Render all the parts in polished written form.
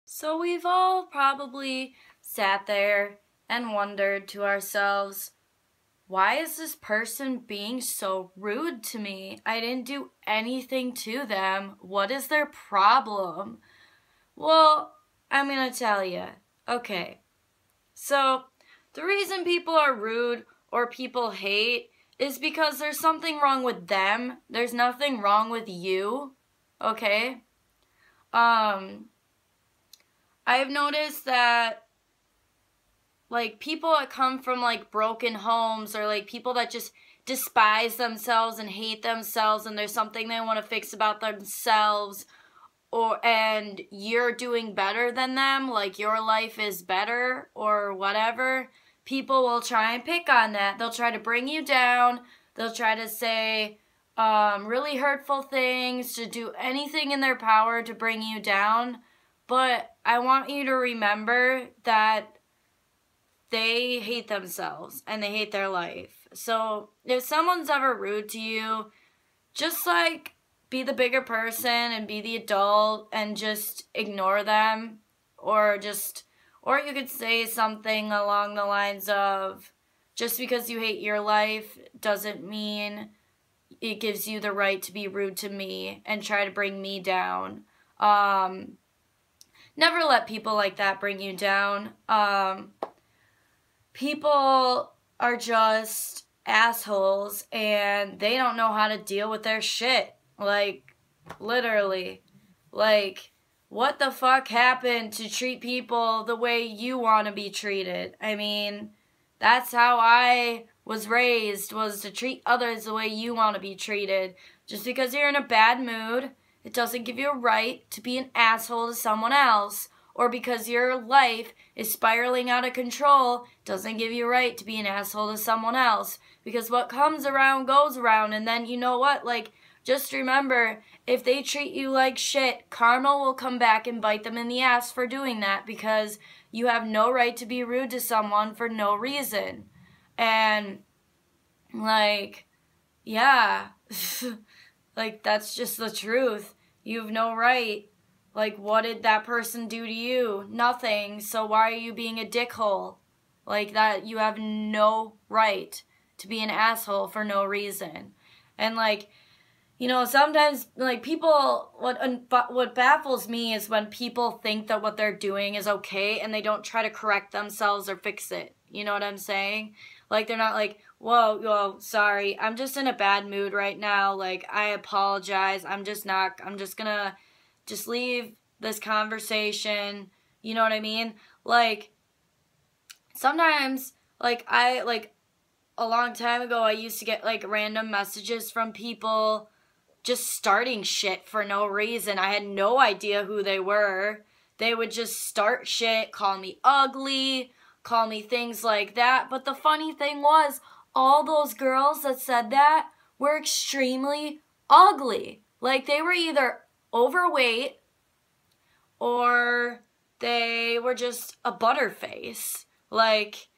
So we've all probably sat there and wondered to ourselves, why is this person being so rude to me? I didn't do anything to them. What is their problem? Well, I'm gonna tell you. Okay, so the reason people are rude or people hate is because there's something wrong with them. There's nothing wrong with you. Okay? Um, I've noticed that like people that come from like broken homes or like people that just despise themselves and hate themselves and there's something they want to fix about themselves and you're doing better than them, like your life is better or whatever, people will try and pick on that. They'll try to bring you down. They'll try to say really hurtful things, to do anything in their power to bring you down. But I want you to remember that they hate themselves and they hate their life. So if someone's ever rude to you, just like be the bigger person and be the adult and just ignore them, or you could say something along the lines of, just because you hate your life doesn't mean it gives you the right to be rude to me and try to bring me down. Never let people like that bring you down. People are just assholes and they don't know how to deal with their shit. Like, literally. Like, what the fuck happened to treat people the way you want to be treated? I mean, that's how I was raised, was to treat others the way you want to be treated. Just because you're in a bad mood, it doesn't give you a right to be an asshole to someone else. Or because your life is spiraling out of control, doesn't give you a right to be an asshole to someone else. Because what comes around goes around, and then you know what? Like, just remember, if they treat you like shit, karma will come back and bite them in the ass for doing that, because you have no right to be rude to someone for no reason. And, like, yeah, like, that's just the truth. You have no right. Like, what did that person do to you? Nothing. So why are you being a dickhole? Like that, you have no right to be an asshole for no reason. And like, you know, sometimes like people, what baffles me is when people think that what they're doing is okay and they don't try to correct themselves or fix it. You know what I'm saying? Like, they're not like, whoa, sorry, I'm just in a bad mood right now. Like, I apologize. I'm just gonna just leave this conversation. You know what I mean? Like, sometimes, like, a long time ago, I used to get, like, random messages from people just starting shit for no reason. I had no idea who they were. They would just start shit, call me ugly, call me things like that. But the funny thing was, all those girls that said that were extremely ugly. Like, they were either overweight or they were just a butterface. Like,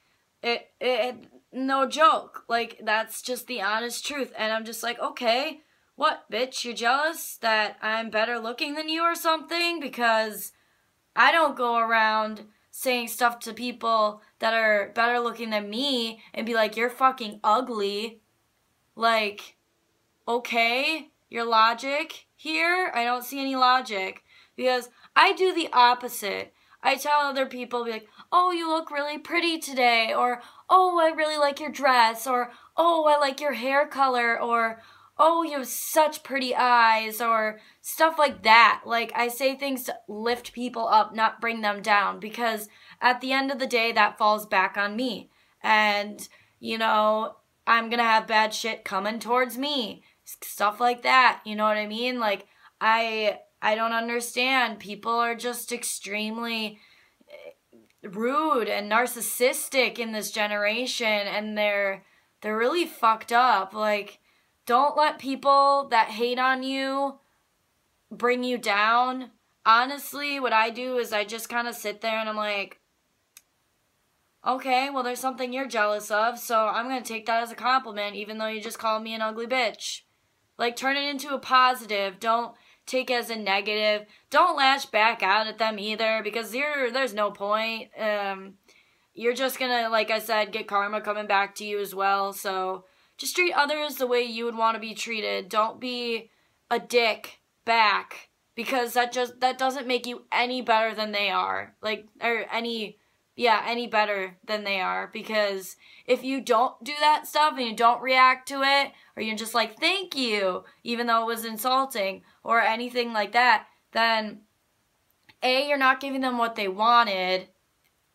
no joke. Like, that's just the honest truth. And I'm just like, okay, what, bitch, you're jealous that I'm better looking than you or something? Because I don't go around saying stuff to people that are better looking than me and be like, you're fucking ugly. Like, okay, your logic here? I don't see any logic. Because I do the opposite. I tell other people, be like, oh, you look really pretty today, or, oh, I really like your dress, or, oh, I like your hair color, or, oh, you have such pretty eyes, or stuff like that. Like, I say things to lift people up, not bring them down, because at the end of the day, that falls back on me. And, you know, I'm gonna have bad shit coming towards me. Stuff like that, you know what I mean? Like, I don't understand. People are just extremely rude and narcissistic in this generation, and they're really fucked up. Like, don't let people that hate on you bring you down. Honestly, what I do is I just kind of sit there and I'm like, okay, well, there's something you're jealous of, so I'm going to take that as a compliment, even though you just called me an ugly bitch. Like, turn it into a positive. Don't take as a negative. Don't lash back out at them either, because there's no point. You're just gonna, like I said, get karma coming back to you as well. So just treat others the way you would want to be treated. Don't be a dick back, because that doesn't make you any better than they are. Any better than they are. Because if you don't do that stuff and you don't react to it, or you're just like, thank you, even though it was insulting or anything like that, then A, you're not giving them what they wanted,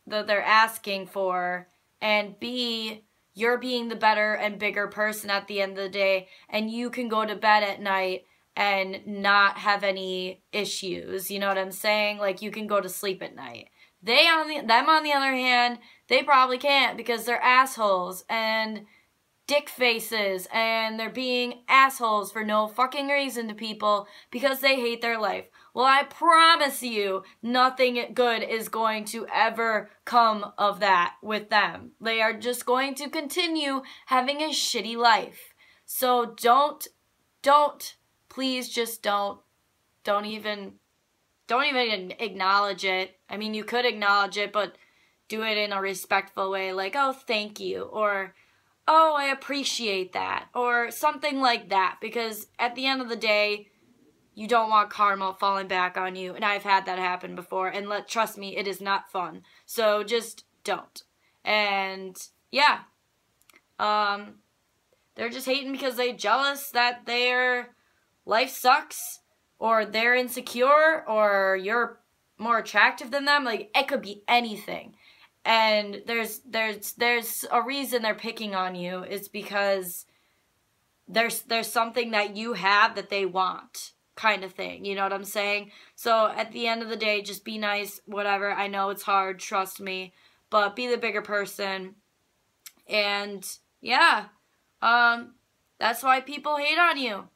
that they're asking for, and B, you're being the better and bigger person at the end of the day, and you can go to bed at night and not have any issues. You know what I'm saying? Like, you can go to sleep at night. Them on the other hand, they probably can't, because they're assholes and dick faces, and they're being assholes for no fucking reason to people because they hate their life. Well, I promise you, nothing good is going to ever come of that with them. They are just going to continue having a shitty life. So please just don't even acknowledge it. I mean, you could acknowledge it, but do it in a respectful way, like, oh, thank you, or, oh, I appreciate that, or something like that, because at the end of the day, you don't want karma falling back on you, and I've had that happen before, and trust me, it is not fun. So just don't. And yeah, they're just hating because they're jealous that their life sucks, or they're insecure, or you're more attractive than them. Like, it could be anything. And there's a reason they're picking on you. It's because there's something that you have that they want, kind of thing. You know what I'm saying? So at the end of the day, just be nice, whatever. I know it's hard, trust me, but be the bigger person. And yeah, that's why people hate on you.